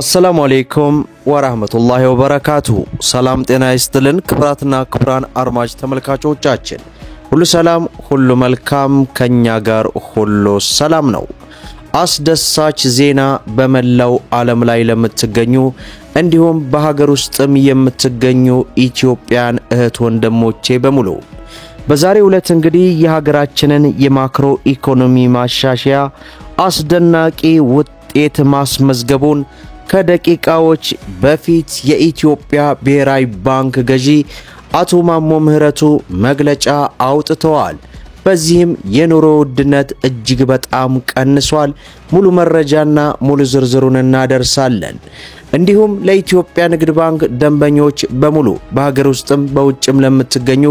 السلام عليكم ورحمة الله وبركاته سلام ጤና ይስጥልን ክብራትና ክብራን አድማጭ ተመልካቾቻችን ሁሉ ሰላም ሁሉ መልካም ከኛ ጋር ሁሉ ሰላም ነው አስደሳች ዜና በመላው ዓለም ላይ ለምትገኙ እንዲሁም በሀገር ውስጥም የምትገኙ ኢትዮጵያን እህት ወንድሞቼ በሙሉ በዛሬው ዕለት እንግዲህ የሀገራችንን የማክሮ ኢኮኖሚ ማሻሻያ አስደናቂ ውጤት ማስመዝገቡን ከደቂቃዎች በፊት የኢትዮጵያ ብሔራዊ ባንክ ገዢ አቶ ማሞ ምህረቱ መግለጫ አውጥተዋል በዚህም የኑሮ ውድነት እጅግ በጣም ቀንሷል ሙሉ መረጃና ሙሉ ዝርዝሩን እናደርሳለን እንዲሁም ለኢትዮጵያ ንግድ ባንክ ደንበኞች በሙሉ በሀገር ውስጥም በውጭም ለምትገኙ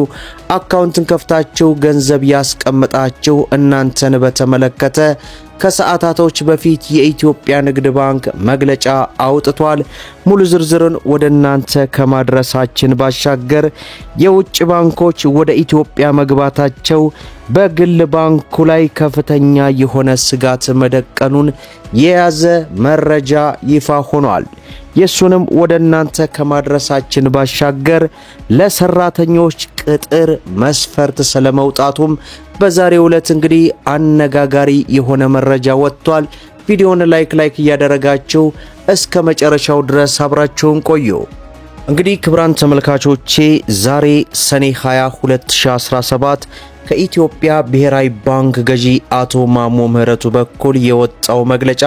አካውንትን ከፍታችሁ ገንዘብ ያስቀምጣችሁ እናንተን በተመለከተ ከሰዓታቶች በፊት የኢትዮጵያ ንግድ ባንክ መግለጫ አውጥቷል ሙሉ ዝርዝሩን ወደናንተ ከማድረሳችን ባሻገር የውጭ ባንኮች ወደ ኢትዮጵያ መግባታቸው በግል ባንኩ ላይ ከፍተኛ የሆነ ስጋት መደቀኑን የያዘ መረጃ ይፋ ሆኗል የሱንም ወደናንተ ከማድረሳችን ባሻገር ለሰራተኞች ቅጥር መስፈርት ስለመውጣቱም በዛሬው ዕለት እንግዲህ አነጋጋሪ የሆነ መረጃ ወጥቷል ቪዲዮውን ላይክ ያደረጋችሁ እስከ መጨረሻው ድረስ አብራችሁን ቆዩ እንግዲህ ክብራን ተመልካቾቼ ዛሬ ሰኔ 20 2017 ከኢትዮጵያ ብሔራዊ ባንክ ገዢ አቶ ማሞ ምህረቱ በኩል የወጣው መግለጫ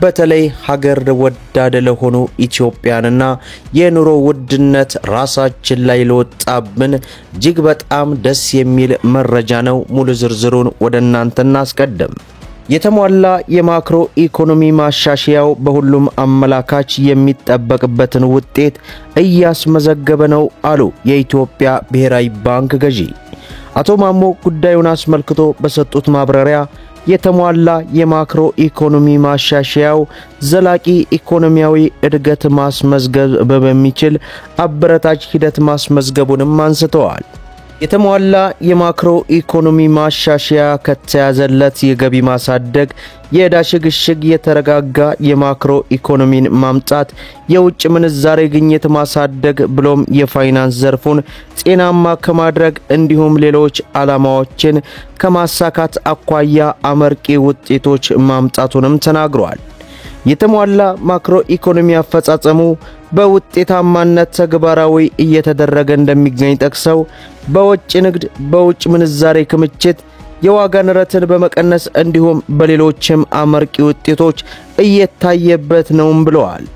በተለይ ሀገር ወዳድ ለሆኑ ኢትዮጵያንና የኑሮ ውድነት ራሳችን ላይ ለወጣብን እጅግ በጣም ደስ የሚል መረጃ ነው ሙሉ ዝርዝሩን ወደናንተ እናስቀድም የተሟላ የማክሮ ኢኮኖሚ ማሻሻያው በሁሉም አመላካች የሚጠበቅበትን ውጤት እያስመዘገበ ነው አሉ የኢትዮጵያ ብሔራዊ ባንክ ገዢ አቶ ማሞ ጉዳዩን አስመልክቶ በሰጡት ማብራሪያ የተሟላ የማክሮ ኢኮኖሚ ማሻሻያው ዘላቂ ኢኮኖሚያዊ እድገት ማስመዝገብ በሚችል አበረታች ሂደት ማስመዝገቡንም አንስተዋል የተሟላ የማክሮ ኢኮኖሚ ማሻሻያ ከተያዘለት የገቢ ማሳደግ የዕዳ ሽግሽግ የተረጋጋ የማክሮ ኢኮኖሚን ማምጣት የውጭ ምንዛሬ ግኝት ማሳደግ ብሎም የፋይናንስ ዘርፉን ጤናማ ከማድረግ እንዲሁም ሌሎች ዓላማዎችን ከማሳካት አኳያ አመርቂ ውጤቶች ማምጣቱንም ተናግሯል የተሟላ ማክሮ ኢኮኖሚ አፈጻጸሙ በውጤታማነት ተግባራዊ እየተደረገ እንደሚገኝ ጠቅሰው በውጭ ንግድ በውጭ ምንዛሬ ክምችት የዋጋ ንረትን በመቀነስ እንዲሁም በሌሎችም አመርቂ ውጤቶች እየታየበት ነው ብለዋል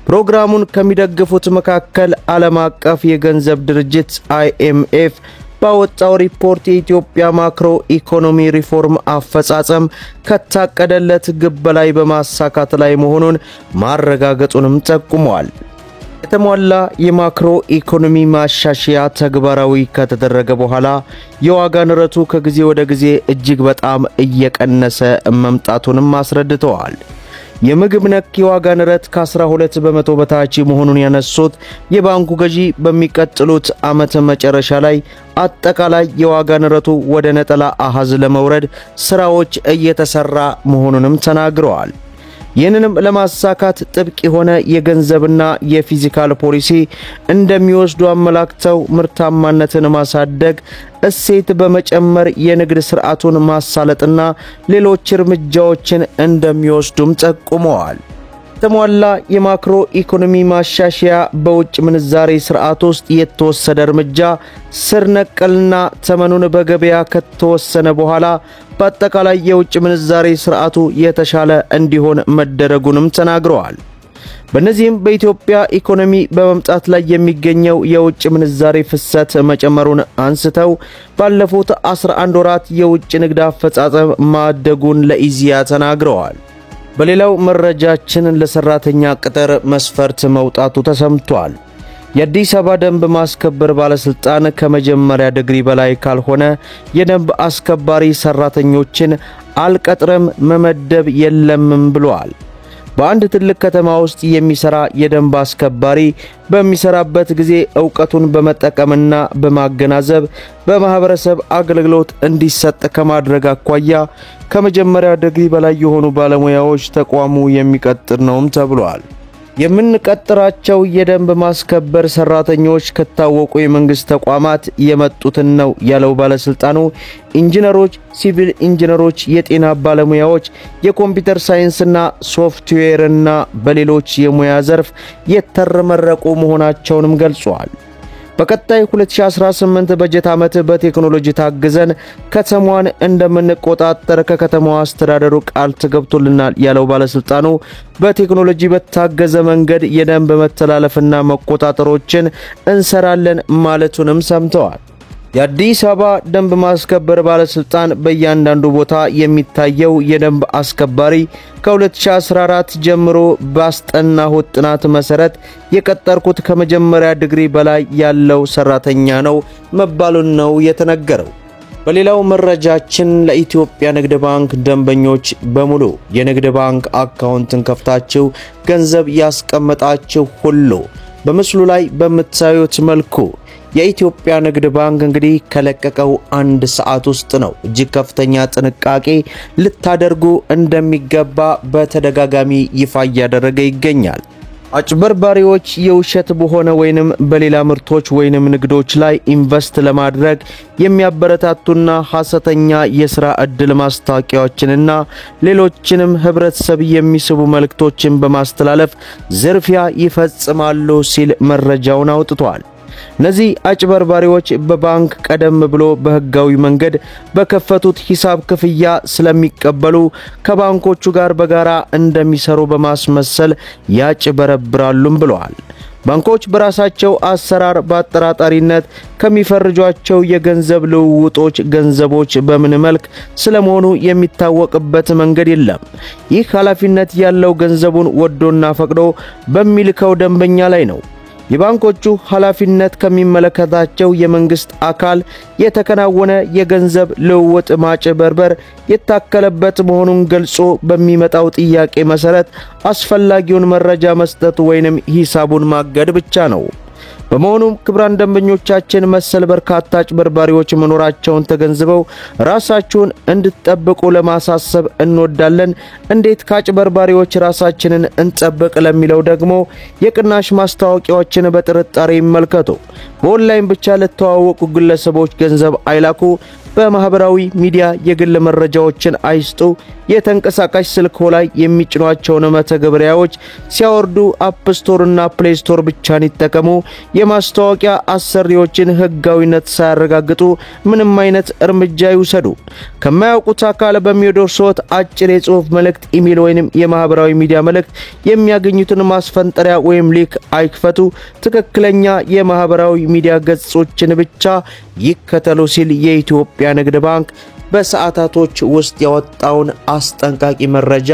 ፕሮግራሙን ከሚደግፉት መካከል ዓለም አቀፍ የገንዘብ ድርጅት IMF ባወጣው ሪፖርት የኢትዮጵያ ማክሮ ኢኮኖሚ ሪፎርም አፈጻጸም ከታቀደለት ግብ በላይ በማሳካት ላይ መሆኑን ማረጋገጡንም ጠቁሟል የተሟላ የማክሮ ኢኮኖሚ ማሻሻያ ተግባራዊ ከተደረገ በኋላ የዋጋ ንረቱ ከጊዜ ወደ ጊዜ እጅግ በጣም እየቀነሰ መምጣቱንም አስረድተዋል የምግብ ነክ የዋጋ ንረት ከ12 በመቶ በታች መሆኑን ያነሱት የባንኩ ገዢ በሚቀጥሉት ዓመት መጨረሻ ላይ አጠቃላይ የዋጋ ንረቱ ወደ ነጠላ አሃዝ ለመውረድ ስራዎች እየተሰራ መሆኑንም ተናግረዋል ይህንንም ለማሳካት ጥብቅ የሆነ የገንዘብና የፊዚካል ፖሊሲ እንደሚወስዱ አመላክተው ምርታማነትን ማሳደግ እሴት በመጨመር የንግድ ስርዓቱን ማሳለጥና ሌሎች እርምጃዎችን እንደሚወስዱም ጠቁመዋል የተሟላ የማክሮ ኢኮኖሚ ማሻሻያ በውጭ ምንዛሬ ስርዓት ውስጥ የተወሰደ እርምጃ ስር ነቀልና ተመኑን በገበያ ከተወሰነ በኋላ በአጠቃላይ የውጭ ምንዛሬ ስርዓቱ የተሻለ እንዲሆን መደረጉንም ተናግረዋል በእነዚህም በኢትዮጵያ ኢኮኖሚ በመምጣት ላይ የሚገኘው የውጭ ምንዛሬ ፍሰት መጨመሩን አንስተው ባለፉት 11 ወራት የውጭ ንግድ አፈጻጸም ማደጉን ለኢዚያ ተናግረዋል በሌላው መረጃችን ለሰራተኛ ቅጥር መስፈርት መውጣቱ ተሰምቷል የአዲስ አበባ ደንብ ማስከበር ባለስልጣን ከመጀመሪያ ዲግሪ በላይ ካልሆነ የደንብ አስከባሪ ሰራተኞችን አልቀጥረም መመደብ የለምም ብለዋል በአንድ ትልቅ ከተማ ውስጥ የሚሰራ የደንብ አስከባሪ በሚሰራበት ጊዜ ዕውቀቱን በመጠቀምና በማገናዘብ በማህበረሰብ አገልግሎት እንዲሰጥ ከማድረግ አኳያ ከመጀመሪያ ዲግሪ በላይ የሆኑ ባለሙያዎች ተቋሙ የሚቀጥር ነውም ተብሏል የምንቀጥራቸው የደንብ ማስከበር ሰራተኞች ከታወቁ የመንግስት ተቋማት የመጡትን ነው ያለው ባለስልጣኑ ኢንጂነሮች፣ ሲቪል ኢንጂነሮች፣ የጤና ባለሙያዎች፣ የኮምፒውተር ሳይንስና ሶፍትዌርና በሌሎች የሙያ ዘርፍ የተመረቁ መሆናቸውንም ገልጿል። በቀጣይ 2018 በጀት ዓመት በቴክኖሎጂ ታግዘን ከተማዋን እንደምንቆጣጠር ከከተማዋ አስተዳደሩ ቃል ተገብቶልናል ያለው ባለስልጣኑ በቴክኖሎጂ በታገዘ መንገድ የደንብ መተላለፍና መቆጣጠሮችን እንሰራለን ማለቱንም ሰምተዋል። የአዲስ አበባ ደንብ ማስከበር ባለስልጣን በእያንዳንዱ ቦታ የሚታየው የደንብ አስከባሪ ከ2014 ጀምሮ ባስጠናሁት ጥናት መሰረት የቀጠርኩት ከመጀመሪያ ዲግሪ በላይ ያለው ሰራተኛ ነው መባሉን ነው የተነገረው። በሌላው መረጃችን ለኢትዮጵያ ንግድ ባንክ ደንበኞች በሙሉ የንግድ ባንክ አካውንትን ከፍታችሁ ገንዘብ ያስቀመጣችሁ ሁሉ በምስሉ ላይ በምታዩት መልኩ የኢትዮጵያ ንግድ ባንክ እንግዲህ ከለቀቀው 1 ሰዓት ውስጥ ነው እጅግ ከፍተኛ ጥንቃቄ ልታደርጉ እንደሚገባ በተደጋጋሚ ይፋ ያደረገ ይገኛል። አጭበርባሪዎች የውሸት በሆነ ወይንም በሌላ ምርቶች ወይንም ንግዶች ላይ ኢንቨስት ለማድረግ የሚያበረታቱና ሐሰተኛ የሥራ ዕድል ማስታወቂያዎችንና ሌሎችንም ህብረተሰብ የሚስቡ መልእክቶችን በማስተላለፍ ዝርፊያ ይፈጽማሉ ሲል መረጃውን አውጥቷል። እነዚህ አጭበርባሪዎች በባንክ ቀደም ብሎ በህጋዊ መንገድ በከፈቱት ሂሳብ ክፍያ ስለሚቀበሉ ከባንኮቹ ጋር በጋራ እንደሚሰሩ በማስመሰል ያጭበረብራሉም ብለዋል። ባንኮች በራሳቸው አሰራር በአጠራጣሪነት ከሚፈርጇቸው የገንዘብ ልውውጦች ገንዘቦች በምን መልክ ስለመሆኑ የሚታወቅበት መንገድ የለም። ይህ ኃላፊነት ያለው ገንዘቡን ወዶና ፈቅዶ በሚልከው ደንበኛ ላይ ነው። የባንኮቹ ኃላፊነት ከሚመለከታቸው የመንግስት አካል የተከናወነ የገንዘብ ልውውጥ ማጭበርበር የታከለበት መሆኑን ገልጾ በሚመጣው ጥያቄ መሰረት አስፈላጊውን መረጃ መስጠት ወይንም ሂሳቡን ማገድ ብቻ ነው። በመሆኑም ክቡራን ደንበኞቻችን መሰል በርካታ አጭበርባሪዎች መኖራቸውን ተገንዝበው ራሳችሁን እንድትጠብቁ ለማሳሰብ እንወዳለን። እንዴት ከአጭበርባሪዎች ራሳችንን እንጠብቅ ለሚለው ደግሞ የቅናሽ ማስታወቂያዎችን በጥርጣሬ ይመልከቱ። በኦንላይን ብቻ ለተዋወቁ ግለሰቦች ገንዘብ አይላኩ። በማህበራዊ ሚዲያ የግል መረጃዎችን አይስጡ። የተንቀሳቃሽ ስልኮ ላይ የሚጭኗቸውን መተግበሪያዎች ሲያወርዱ አፕ ስቶር እና ፕሌይ ስቶር ብቻን ይጠቀሙ። የማስታወቂያ አሰሪዎችን ህጋዊነት ሳያረጋግጡ ምንም አይነት እርምጃ ይውሰዱ። ከማያውቁት አካል በሚደርሶት አጭር የጽሑፍ መልእክት፣ ኢሜል ወይንም የማህበራዊ ሚዲያ መልእክት የሚያገኙትን ማስፈንጠሪያ ወይም ሊክ አይክፈቱ። ትክክለኛ የማህበራዊ ሚዲያ ገጾችን ብቻ ይከተሉ ሲል የኢትዮጵያ ንግድ ባንክ በሰዓታቶች ውስጥ ያወጣውን አስጠንቃቂ መረጃ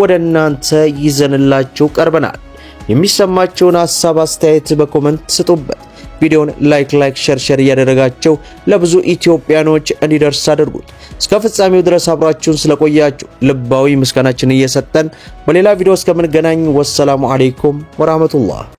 ወደ እናንተ ይዘንላችሁ ቀርበናል። የሚሰማችሁን ሐሳብ አስተያየት በኮሜንት ስጡበት። ቪዲዮውን ላይክ ሼር ያደረጋችሁ ለብዙ ኢትዮጵያኖች እንዲደርስ አድርጉት። እስከ ፍጻሜው ድረስ አብራችሁን ስለቆያችሁ ልባዊ ምስጋናችንን እየሰጠን በሌላ ቪዲዮ እስከምንገናኝ ወሰላሙ አለይኩም ወራህመቱላህ